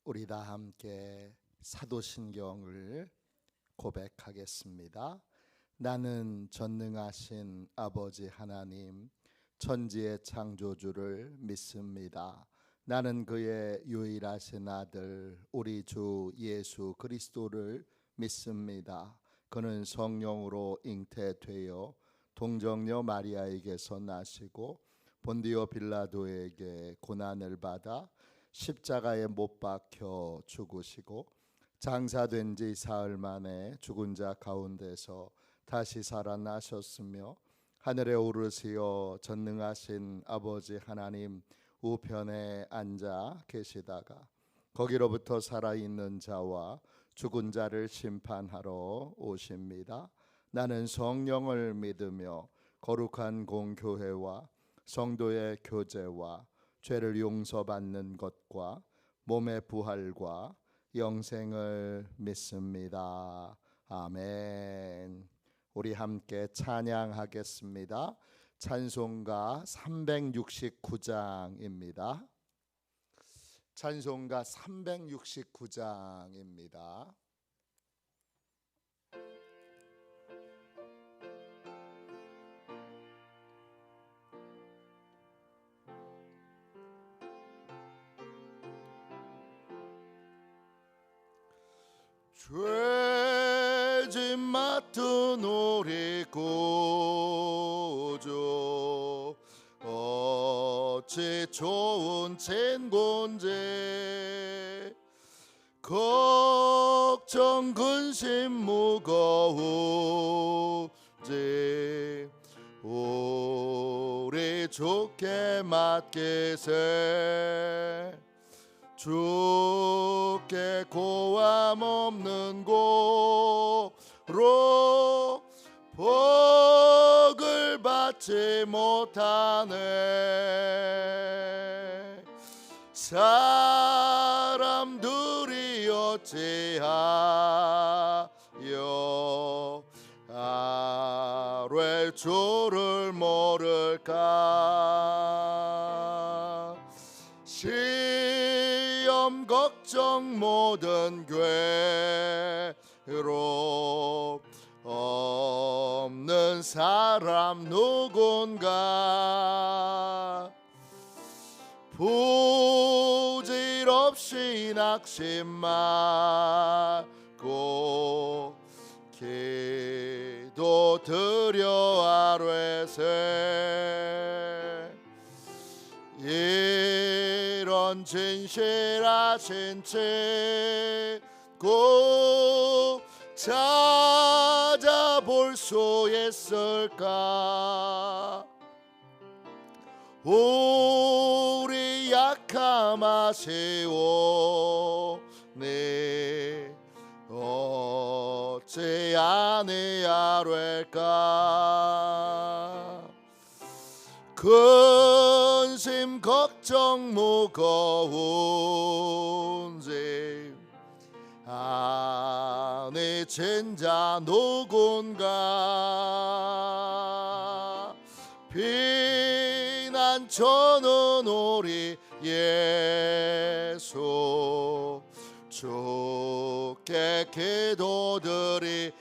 우리 다 함께 사도신경을 고백하겠습니다. 나는 전능하신 아버지 하나님, 천지의 창조주를 믿습니다. 나는 그의 유일하신 아들 우리 주 예수 그리스도를 믿습니다. 그는 성령으로 잉태되어 동정녀 마리아에게서 나시고 본디오 빌라도에게 고난을 받아 십자가에 못 박혀 죽으시고 장사된 지 사흘 만에 죽은 자 가운데서 다시 살아나셨으며 하늘에 오르시어 전능하신 아버지 하나님 우편에 앉아 계시다가 거기로부터 살아있는 자와 죽은 자를 심판하러 오십니다. 나는 성령을 믿으며 거룩한 공교회와 성도의 교제와 죄를 용서받는 것과 몸의 부활과 영생을 믿습니다. 아멘. 우리 함께 찬양하겠습니다. 찬송가 369장입니다. 찬송가 369장입니다. 죄짐 맡은 우리 구주 어찌 좋은 진곤제 걱정 근심 무거우지 우리 주께 맡기세 주께 고함 없는 고로 복을 받지 못하네. 사람들이 어찌하여 아뢰 주를 모를까. 시험 걱정 모든 괴롭 없는 사람 누군가 부질없이 낙심 말고 기도 드려 아뢰세. 이런 진실하신 친구 찾아볼 수 있을까. 우리 약함 아시오니 어찌 아니하랄까. 근심 걱정 무거운지 아니 진자 누군가. 피난처는 우리 예수 주께 기도드리세.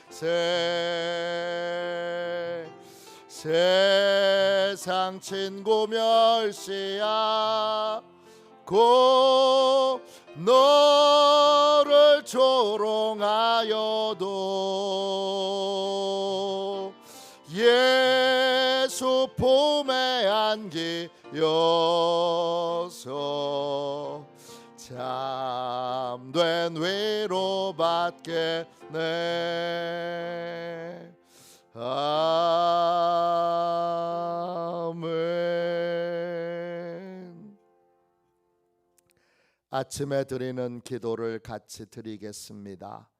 세상 친구 멸시하고 너를 조롱하여도 예수 품에 안기어서 참된 위로 받겠네. 아멘. 아침에 드리는 기도를 같이 드리겠습니다.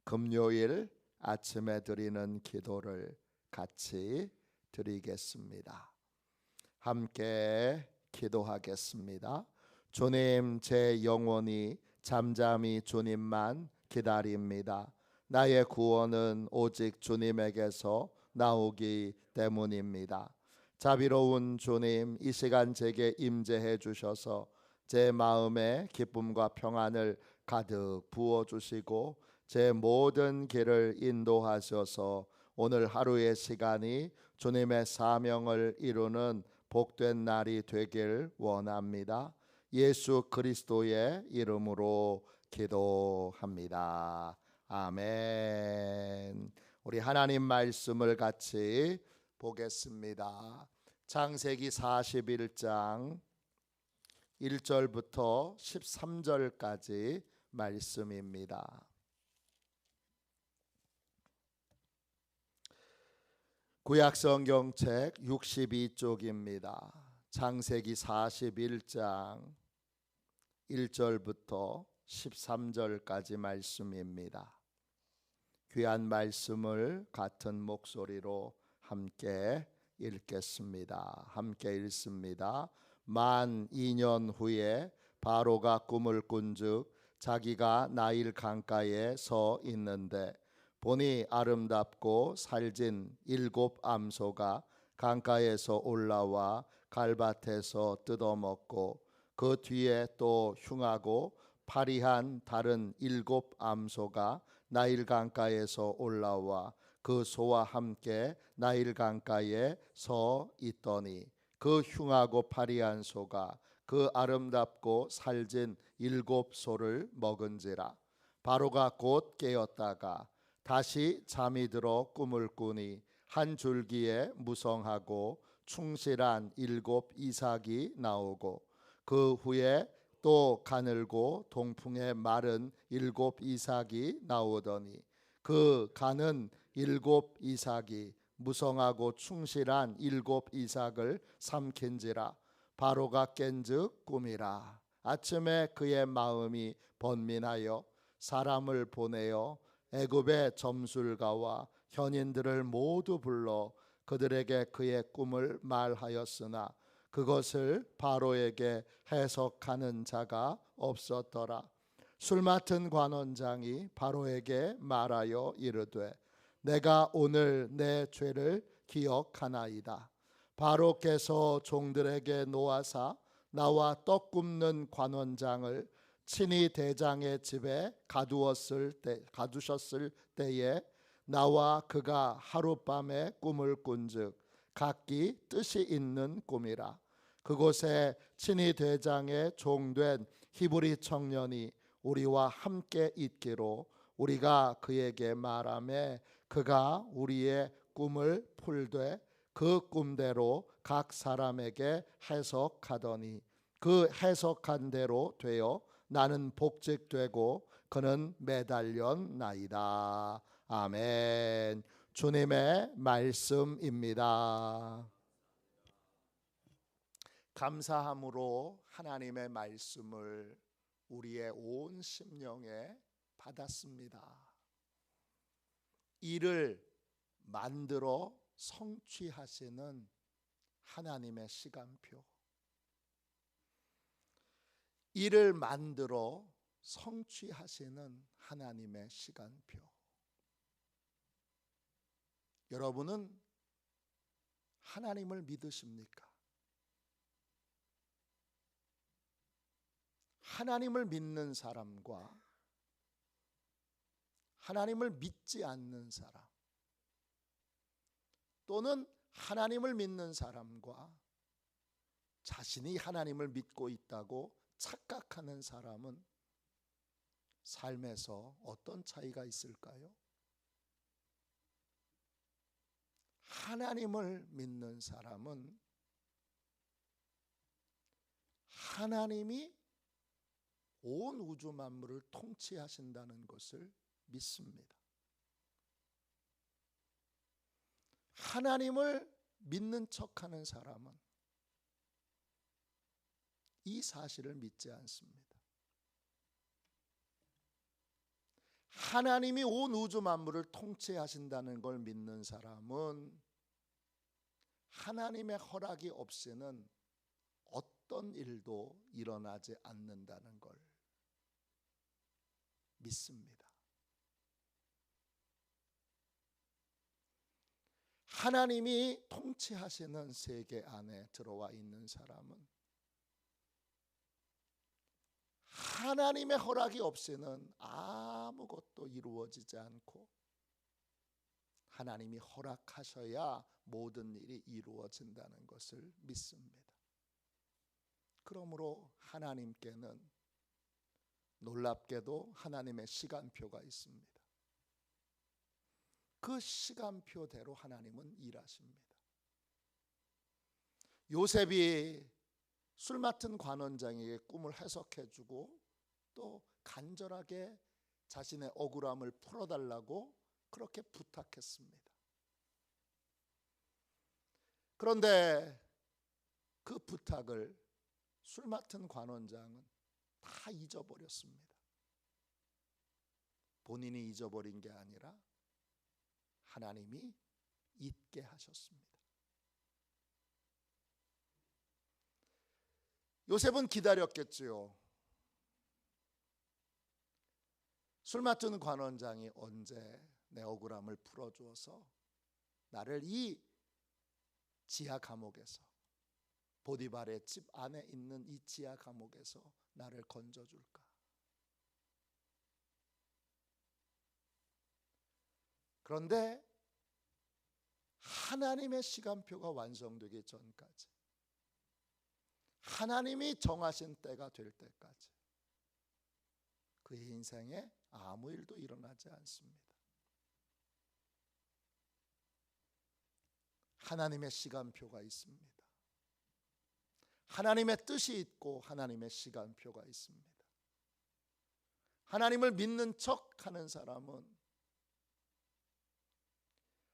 금요일 아침에 드리는 기도를 같이 드리겠습니다. 함께 기도하겠습니다. 주님, 제 영혼이 잠잠히 주님만 기다립니다. 나의 구원은 오직 주님에게서 나오기 때문입니다. 자비로운 주님, 이 시간 제게 임재해 주셔서 제 마음에 기쁨과 평안을 가득 부어 주시고 제 모든 길을 인도하셔서 오늘 하루의 시간이 주님의 사명을 이루는 복된 날이 되길 원합니다. 예수 그리스도의 이름으로 기도합니다. 아멘. 우리 하나님 말씀을 같이 보겠습니다. 창세기 41장 1절부터 13절까지 말씀입니다. 구약성경책 62쪽입니다. 창세기 41장 1절부터 13절까지 말씀입니다. 귀한 말씀을 같은 목소리로 함께 읽겠습니다. 함께 읽습니다. 만 2년 후에 바로가 꿈을 꾼즉 자기가 나일 강가에 서 있는데 보니 아름답고 살진 7 암소가 강가에서 올라와 갈밭에서 뜯어먹고 그 뒤에 또 흉하고 파리한 다른 7 암소가 나일 강가에서 올라와 그 소와 함께 나일 강가에 서 있더니 그 흉하고 파리한 소가 그 아름답고 살진 7 소를 먹은지라. 바로가 곧 깨었다가 다시 잠이 들어 꿈을 꾸니 한 줄기에 무성하고 충실한 7 이삭이 나오고 그 후에 또 가늘고 동풍에 마른 7 이삭이 나오더니 그 가는 7 이삭이 무성하고 충실한 7 이삭을 삼킨지라. 바로가 깬즉 꿈이라. 아침에 그의 마음이 번민하여 사람을 보내어 애굽의 점술가와 현인들을 모두 불러 그들에게 그의 꿈을 말하였으나 그것을 바로에게 해석하는 자가 없었더라. 술 맡은 관원장이 바로에게 말하여 이르되 내가 오늘 내 죄를 기억하나이다. 바로께서 종들에게 놓아사 나와 떡 굽는 관원장을 친히 대장의 집에 가두셨을 때에 나와 그가 하룻밤에 꿈을 꾼즉 각기 뜻이 있는 꿈이라. 그곳에 친히 대장의 종된 히브리 청년이 우리와 함께 있기로 우리가 그에게 말하매 그가 우리의 꿈을 풀되 그 꿈대로 각 사람에게 해석하더니 그 해석한 대로 되어 나는 복직되고 그는 매달렸나이다. 아멘. 주님의 말씀입니다. 감사함으로 하나님의 말씀을 우리의 온 심령에 받았습니다. 이를 만들어 성취하시는 하나님의 시간표, 이를 만들어 성취하시는 하나님의 시간표. 여러분은 하나님을 믿으십니까? 하나님을 믿는 사람과 하나님을 믿지 않는 사람, 또는 하나님을 믿는 사람과 자신이 하나님을 믿고 있다고 착각하는 사람은 삶에서 어떤 차이가 있을까요? 하나님을 믿는 사람은 하나님이 온 우주 만물을 통치하신다는 것을 믿습니다. 하나님을 믿는 척하는 사람은 이 사실을 믿지 않습니다. 하나님이 온 우주 만물을 통치하신다는 걸 믿는 사람은 하나님의 허락이 없이는 어떤 일도 일어나지 않는다는 걸 믿습니다. 하나님이 통치하시는 세계 안에 들어와 있는 사람은 하나님의 허락이 없이는 아무것도 이루어지지 않고 하나님이 허락하셔야 모든 일이 이루어진다는 것을 믿습니다. 그러므로 하나님께는 놀랍게도 하나님의 시간표가 있습니다. 그 시간표대로 하나님은 일하십니다. 요셉이 술 맡은 관원장에게 꿈을 해석해주고 또 간절하게 자신의 억울함을 풀어달라고 그렇게 부탁했습니다. 그런데 그 부탁을 술 맡은 관원장은 다 잊어버렸습니다. 본인이 잊어버린 게 아니라 하나님이 잊게 하셨습니다. 요셉은 기다렸겠지요. 술 맡은 관원장이 언제 내 억울함을 풀어주어서 나를 이 지하 감옥에서, 보디발의 집 안에 있는 이 지하 감옥에서 나를 건져줄까? 그런데 하나님의 시간표가 완성되기 전까지, 하나님이 정하신 때가 될 때까지 그의 인생에 아무 일도 일어나지 않습니다. 하나님의 시간표가 있습니다. 하나님의 뜻이 있고 하나님의 시간표가 있습니다. 하나님을 믿는 척 하는 사람은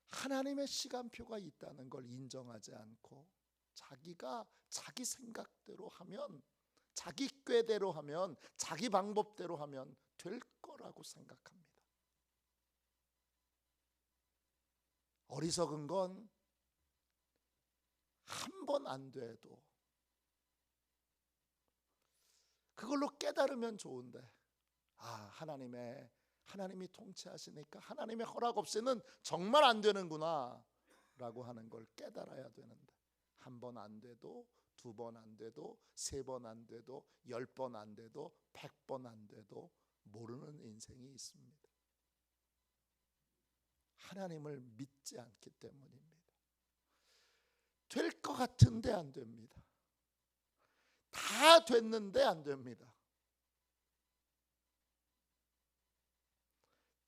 하나님의 시간표가 있다는 걸 인정하지 않고 자기가 자기 생각대로 하면, 자기 꾀대로 하면, 자기 방법대로 하면 될 거라고 생각합니다. 어리석은 건 한 번 안 돼도 그걸로 깨달으면 좋은데, 하나님이 통치하시니까 하나님의 허락 없이는 정말 안 되는구나 라고 하는 걸 깨달아야 되는데, 한 번 안 돼도, 두 번 안 돼도, 세 번 안 돼도, 10번 안 돼도, 100번 안 돼도 모르는 인생이 있습니다. 하나님을 믿지 않기 때문입니다. 될 것 같은데 안 됩니다. 다 됐는데 안 됩니다.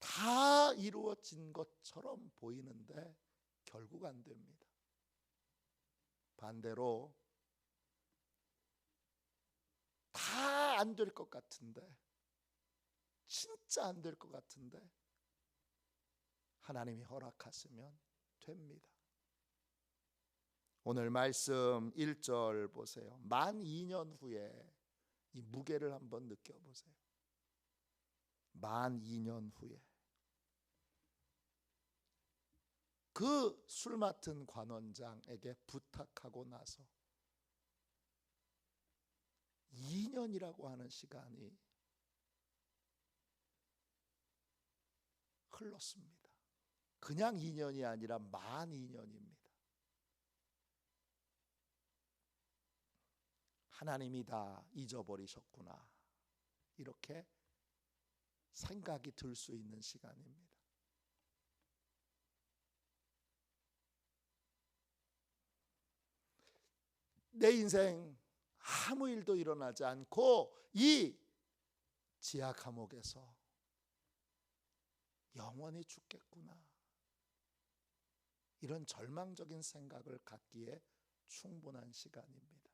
다 이루어진 것처럼 보이는데 결국 안 됩니다. 반대로 다 안 될 것 같은데, 진짜 안 될 것 같은데 하나님이 허락하시면 됩니다. 오늘 말씀 1절 보세요. 만 2년 후에 이 무게를 한번 느껴보세요. 만 2년 후에 그 술 맡은 관원장에게 부탁하고 나서 2년이라고 하는 시간이 흘렀습니다. 그냥 2년이 아니라 만 2년입니다. 하나님이 다 잊어버리셨구나, 이렇게 생각이 들 수 있는 시간입니다. 내 인생 아무 일도 일어나지 않고 이 지하 감옥에서 영원히 죽겠구나, 이런 절망적인 생각을 갖기에 충분한 시간입니다.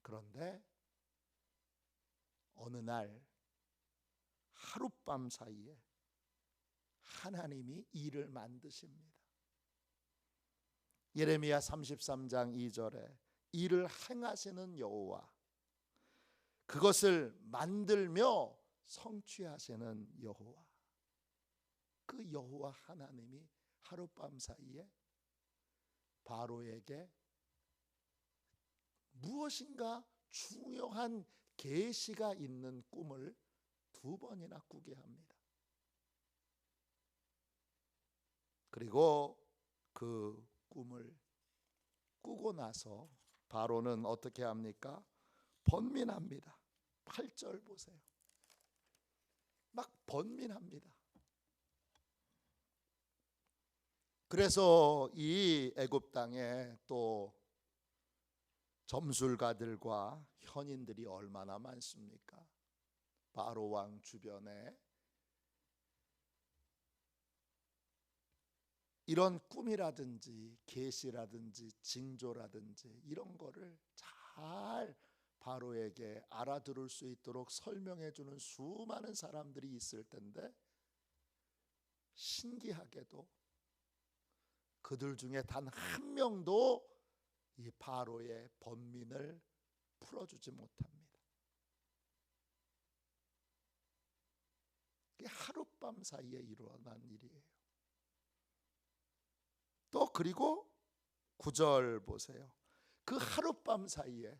그런데 어느 날 하룻밤 사이에 하나님이 일을 만드십니다. 예레미야 33장 2절에 일을 행하시는 여호와, 그것을 만들며 성취하시는 여호와, 그 여호와 하나님이 하룻밤 사이에 바로에게 무엇인가 중요한 계시가 있는 꿈을 2번이나 꾸게 합니다. 그리고 그 꿈을 꾸고 나서 바로는 어떻게 합니까? 번민합니다. 8절 보세요. 막 번민합니다. 그래서 이 애굽 땅에 또 점술가들과 현인들이 얼마나 많습니까? 바로 왕 주변에 이런 꿈이라든지 계시라든지 징조라든지 이런 거를 잘 바로에게 알아들을 수 있도록 설명해 주는 수많은 사람들이 있을 텐데, 신기하게도 그들 중에 단 한 명도 이 바로의 번민을 풀어주지 못합니다. 이게 하룻밤 사이에 일어난 일이에요. 또 그리고 9절 보세요. 그 하룻밤 사이에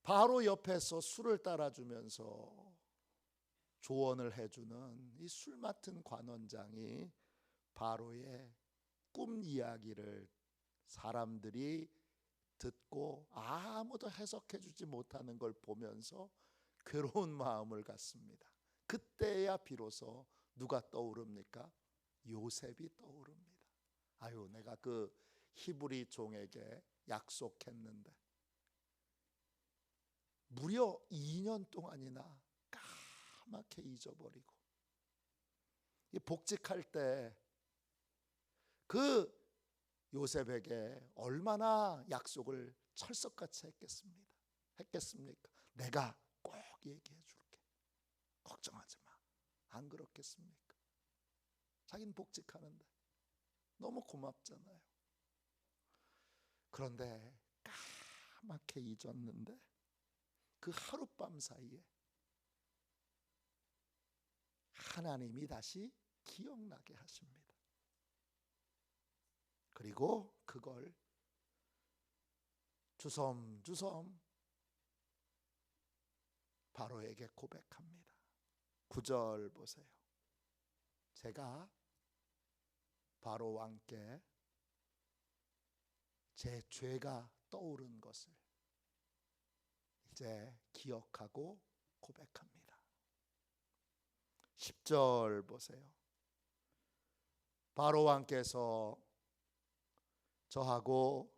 바로 옆에서 술을 따라주면서 조언을 해주는 이 술 맡은 관원장이 바로의 꿈 이야기를 사람들이 듣고 아무도 해석해 주지 못하는 걸 보면서 괴로운 마음을 갖습니다. 그때야 비로소 누가 떠오릅니까? 요셉이 떠오릅니다. 아유, 내가 그 히브리 종에게 약속했는데 무려 2년 동안이나 까맣게 잊어버리고, 이 복직할 때 그 요셉에게 얼마나 약속을 철석같이 했겠습니까? 내가 꼭 얘기해 줄게, 걱정하지 마. 안 그렇겠습니까? 자기는 복직하는데 너무 고맙잖아요. 그런데 까맣게 잊었는데 그 하룻밤 사이에 하나님이 다시 기억나게 하십니다. 그리고 그걸 주섬주섬 바로에게 고백합니다. 9절 보세요. 제가 바로 왕께 제 죄가 떠오른 것을 이제 기억하고 고백합니다. 10절 보세요. 바로 왕께서 저하고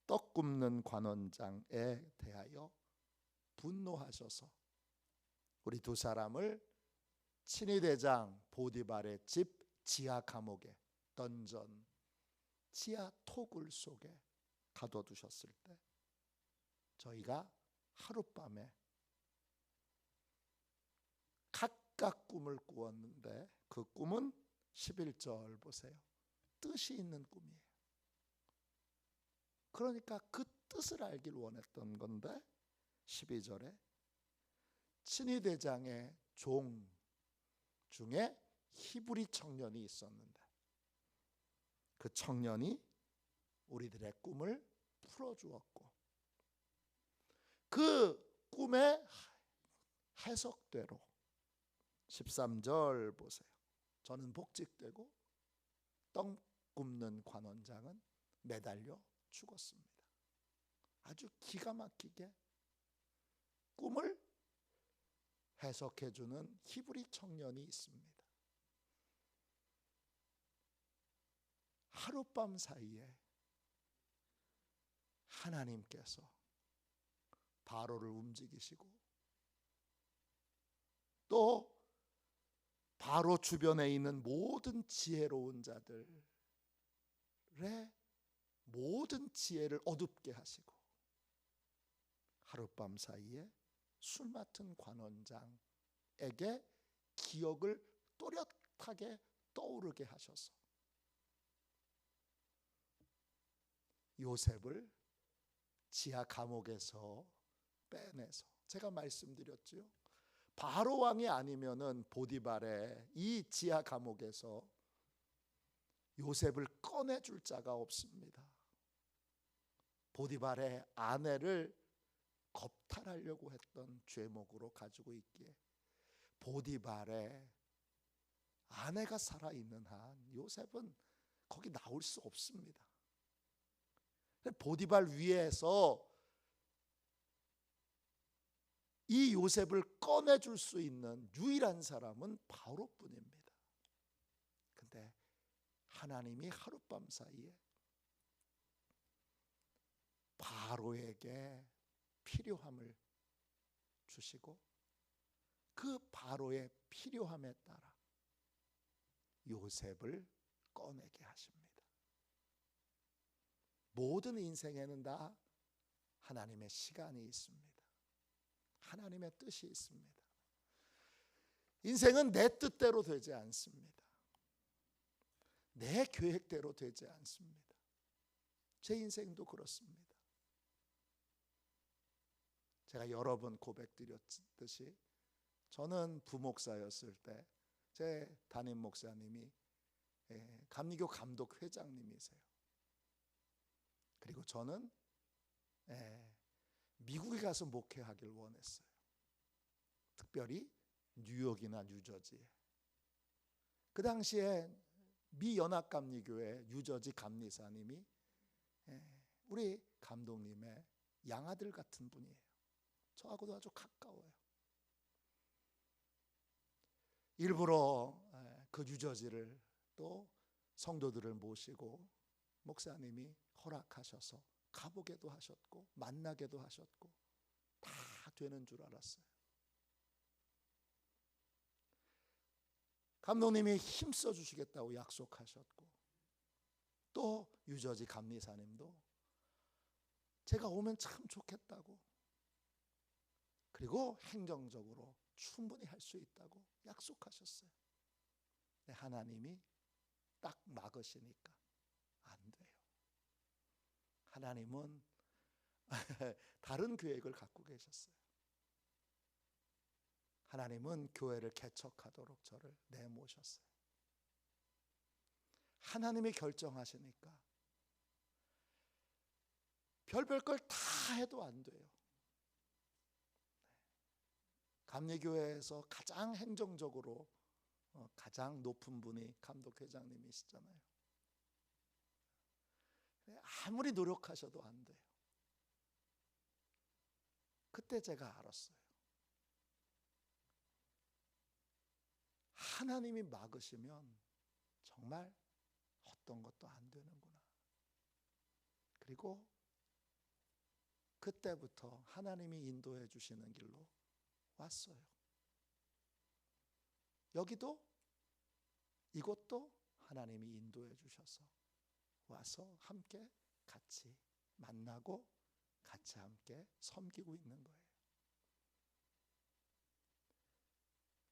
떡 굽는 관원장에 대하여 분노하셔서 우리 두 사람을 친위대장 보디발의 집 지하 감옥에, 던전 지하 토굴 속에 가둬두셨을 때 저희가 하룻밤에 각각 꿈을 꾸었는데 그 꿈은 11절 보세요. 뜻이 있는 꿈이에요. 그러니까 그 뜻을 알길 원했던 건데 12절에 친위대장의 종 중에 히브리 청년이 있었는데 그 청년이 우리들의 꿈을 풀어주었고 그 꿈의 해석대로 13절 보세요. 저는 복직되고 떡 굽는 관원장은 매달려 죽었습니다. 아주 기가 막히게 꿈을 해석해주는 히브리 청년이 있습니다. 하룻밤 사이에 하나님께서 바로를 움직이시고 또 바로 주변에 있는 모든 지혜로운 자들의 모든 지혜를 어둡게 하시고 하룻밤 사이에 술 맡은 관원장에게 기억을 또렷하게 떠오르게 하셔서 요셉을 지하 감옥에서 빼내서, 제가 말씀드렸죠. 바로 왕이 아니면은 보디발의 이 지하 감옥에서 요셉을 꺼내줄 자가 없습니다. 보디발의 아내를 겁탈하려고 했던 죄목으로 가지고 있기에 보디발의 아내가 살아있는 한 요셉은 거기 나올 수 없습니다. 보디발 위에서 이 요셉을 꺼내줄 수 있는 유일한 사람은 바로뿐입니다. 근데 하나님이 하룻밤 사이에 바로에게 필요함을 주시고 그 바로의 필요함에 따라 요셉을 꺼내게 하십니다. 모든 인생에는 다 하나님의 시간이 있습니다. 하나님의 뜻이 있습니다. 인생은 내 뜻대로 되지 않습니다. 내 계획대로 되지 않습니다. 제 인생도 그렇습니다. 제가 여러 번 고백드렸듯이 저는 부목사였을 때 제 담임 목사님이 감리교 감독 회장님이세요. 그리고 저는 미국에 가서 목회하길 원했어요. 특별히 뉴욕이나 뉴저지에. 그 당시에 미 연합감리교회 유저지 감리사님이 우리 감독님의 양아들 같은 분이에요. 저하고도 아주 가까워요. 일부러 그 뉴저지를 또 성도들을 모시고 목사님이 허락하셔서 가보게도 하셨고 만나게도 하셨고 다 되는 줄 알았어요. 감독님이 힘써 주시겠다고 약속하셨고 또 유저지 감리사님도 제가 오면 참 좋겠다고, 그리고 행정적으로 충분히 할 수 있다고 약속하셨어요. 근데 하나님이 딱 막으시니까 안 돼요. 하나님은 다른 계획을 갖고 계셨어요. 하나님은 교회를 개척하도록 저를 내모셨어요. 하나님이 결정하시니까 별별 걸 다 해도 안 돼요. 감리교회에서 가장 행정적으로 가장 높은 분이 감독회장님이시잖아요. 아무리 노력하셔도 안 돼요. 그때 제가 알았어요. 하나님이 막으시면 정말 어떤 것도 안 되는구나. 그리고 그때부터 하나님이 인도해 주시는 길로 왔어요. 여기도 이곳도 하나님이 인도해 주셔서 와서 함께 같이 만나고 같이 함께 섬기고 있는 거예요.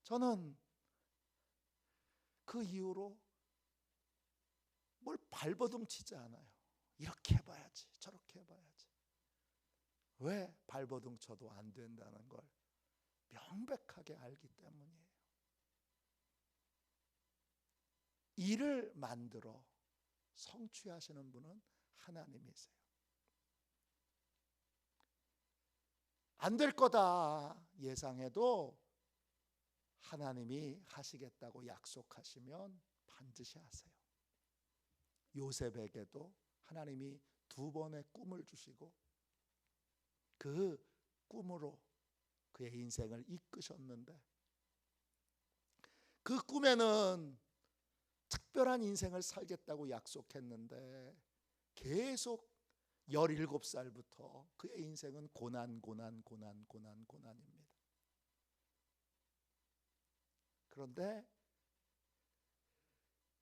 저는 그 이후로 뭘 발버둥 치지 않아요. 이렇게 해봐야지, 저렇게 해봐야지. 왜 발버둥 쳐도 안 된다는 걸 명백하게 알기 때문이에요. 일을 만들어 성취하시는 분은 하나님이세요. 안 될 거다 예상해도 하나님이 하시겠다고 약속하시면 반드시 하세요. 요셉에게도 하나님이 2번의 꿈을 주시고 그 꿈으로 그의 인생을 이끄셨는데, 그 꿈에는 특별한 인생을 살겠다고 약속했는데 계속 17살부터 그의 인생은 고난입니다. 그런데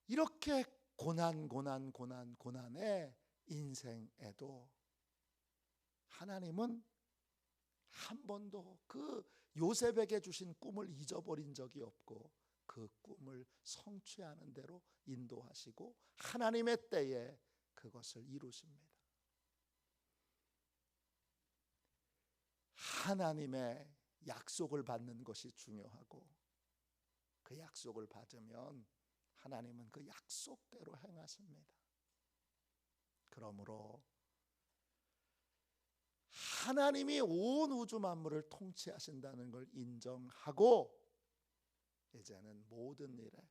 이렇게 고난의 인생에도 하나님은 한 번도 그 요셉에게 주신 꿈을 잊어버린 적이 없고 그 꿈을 성취하는 대로 인도하시고 하나님의 때에 그것을 이루십니다. 하나님의 약속을 받는 것이 중요하고 그 약속을 받으면 하나님은 그 약속대로 행하십니다. 그러므로 하나님이 온 우주 만물을 통치하신다는 걸 인정하고 이제는 모든 일에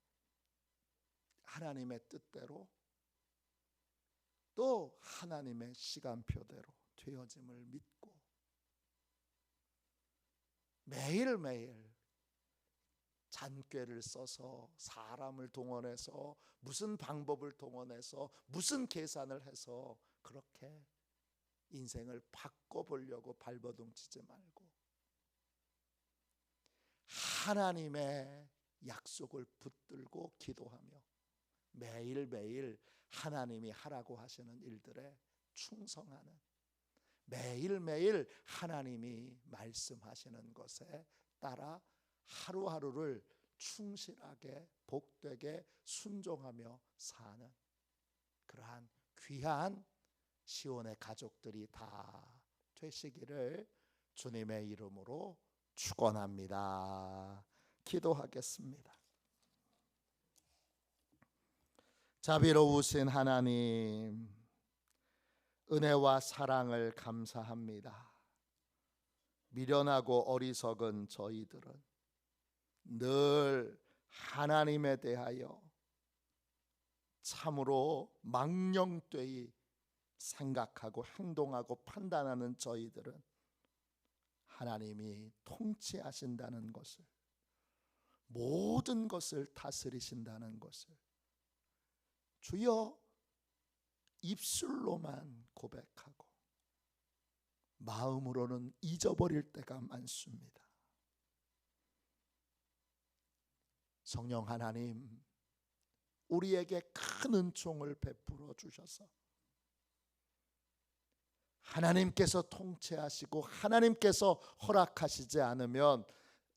하나님의 뜻대로 또 하나님의 시간표대로 되어짐을 믿고 매일매일 잔꾀를 써서 사람을 동원해서 무슨 방법을 동원해서 무슨 계산을 해서 그렇게 인생을 바꿔보려고 발버둥 치지 말고 하나님의 약속을 붙들고 기도하며 매일매일 하나님이 하라고 하시는 일들에 충성하는, 매일매일 하나님이 말씀하시는 것에 따라 하루하루를 충실하게 복되게 순종하며 사는 그러한 귀한 시온의 가족들이 다 되시기를 주님의 이름으로 축원합니다. 기도하겠습니다. 자비로우신 하나님, 은혜와 사랑을 감사합니다. 미련하고 어리석은 저희들은 늘 하나님에 대하여 참으로 망령되이 생각하고 행동하고 판단하는 저희들은 하나님이 통치하신다는 것을, 모든 것을 다스리신다는 것을 주여 입술로만 고백하고 마음으로는 잊어버릴 때가 많습니다. 성령 하나님, 우리에게 큰 은총을 베풀어 주셔서 하나님께서 통치하시고 하나님께서 허락하시지 않으면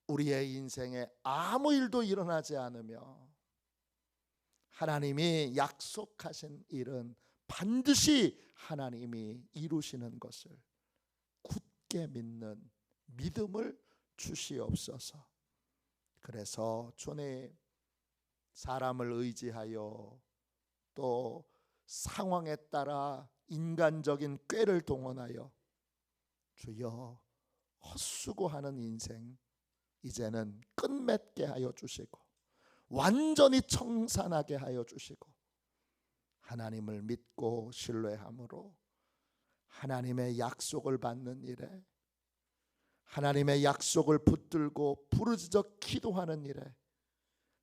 우리의 인생에 아무 일도 일어나지 않으며 하나님이 약속하신 일은 반드시 하나님이 이루시는 것을 굳게 믿는 믿음을 주시옵소서. 그래서 주님, 사람을 의지하여 또 상황에 따라 인간적인 꾀를 동원하여 주여 헛수고하는 인생 이제는 끝맺게 하여 주시고 완전히 청산하게 하여 주시고 하나님을 믿고 신뢰함으로 하나님의 약속을 받는 일에, 하나님의 약속을 붙들고 부르짖어 기도하는 일에,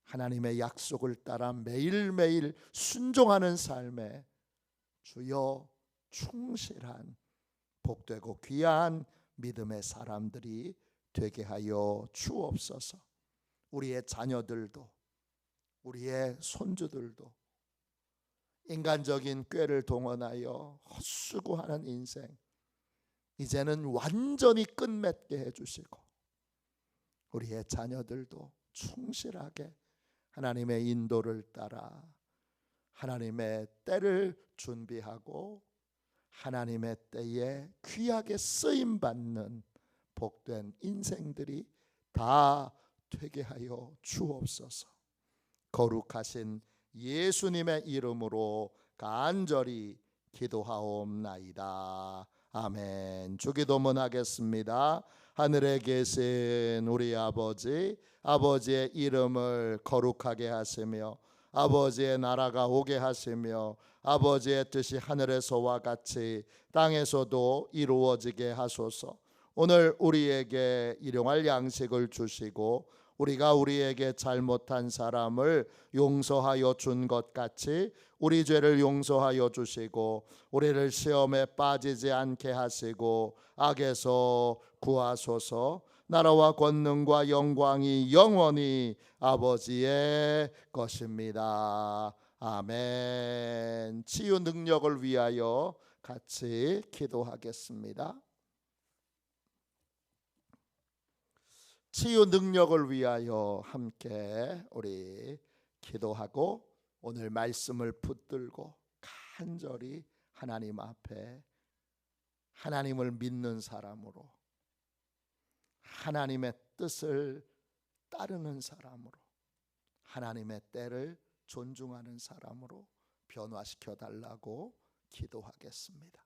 하나님의 약속을 따라 매일매일 순종하는 삶에 주여 충실한 복되고 귀한 믿음의 사람들이 되게 하여 주옵소서. 우리의 자녀들도 우리의 손주들도 인간적인 꾀를 동원하여 헛수고하는 인생 이제는 완전히 끝맺게 해주시고 우리의 자녀들도 충실하게 하나님의 인도를 따라 하나님의 때를 준비하고 하나님의 때에 귀하게 쓰임받는 복된 인생들이 다 되게 하여 주옵소서. 거룩하신 예수님의 이름으로 간절히 기도하옵나이다. 아멘. 주기도문 하겠습니다. 하늘에 계신 우리 아버지, 아버지의 이름을 거룩하게 하시며 아버지의 나라가 오게 하시며 아버지의 뜻이 하늘에서와 같이 땅에서도 이루어지게 하소서. 오늘 우리에게 일용할 양식을 주시고 우리가 우리에게 잘못한 사람을 용서하여 준 것 같이 우리 죄를 용서하여 주시고 우리를 시험에 빠지지 않게 하시고 악에서 구하소서. 나라와 권능과 영광이 영원히 아버지의 것입니다. 아멘. 치유 능력을 위하여 같이 기도하겠습니다. 치유 능력을 위하여 함께 우리 기도하고 오늘 말씀을 붙들고 간절히 하나님 앞에 하나님을 믿는 사람으로 하나님의 뜻을 따르는 사람으로 하나님의 때를 존중하는 사람으로 변화시켜 달라고 기도하겠습니다.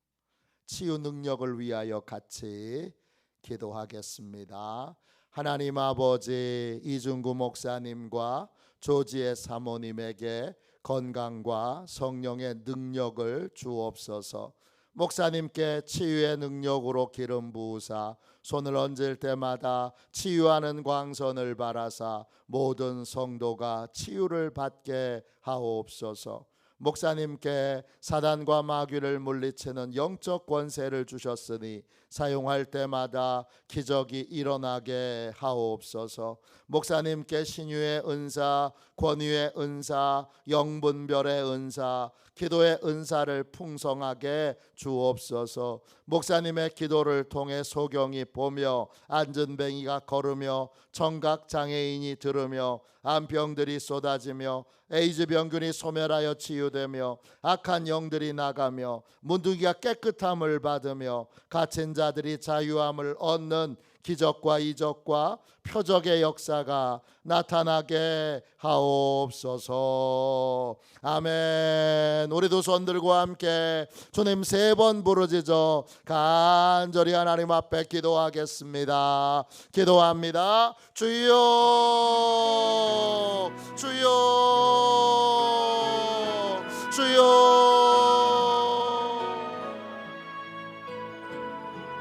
치유 능력을 위하여 같이 기도하겠습니다. 하나님 아버지, 이중구 목사님과 조지의 사모님에게 건강과 성령의 능력을 주옵소서. 목사님께 치유의 능력으로 기름 부으사 손을 얹을 때마다 치유하는 광선을 바라사 모든 성도가 치유를 받게 하옵소서. 목사님께 사단과 마귀를 물리치는 영적 권세를 주셨으니 사용할 때마다 기적이 일어나게 하옵소서. 목사님께 신유의 은사, 권위의 은사, 영분별의 은사, 기도의 은사를 풍성하게 주옵소서. 목사님의 기도를 통해 소경이 보며 안전뱅이가 걸으며 청각장애인이 들으며 암병들이 쏟아지며 에이즈 병균이 소멸하여 치유되며 악한 영들이 나가며 문둥이가 깨끗함을 받으며 갇힌 자들이 자유함을 얻는 기적과 이적과 표적의 역사가 나타나게 하옵소서. 아멘. 우리 두 손 들고 함께 주님 3번 부르짖어 간절히 하나님 앞에 기도하겠습니다. 기도합니다. 주여, 주여.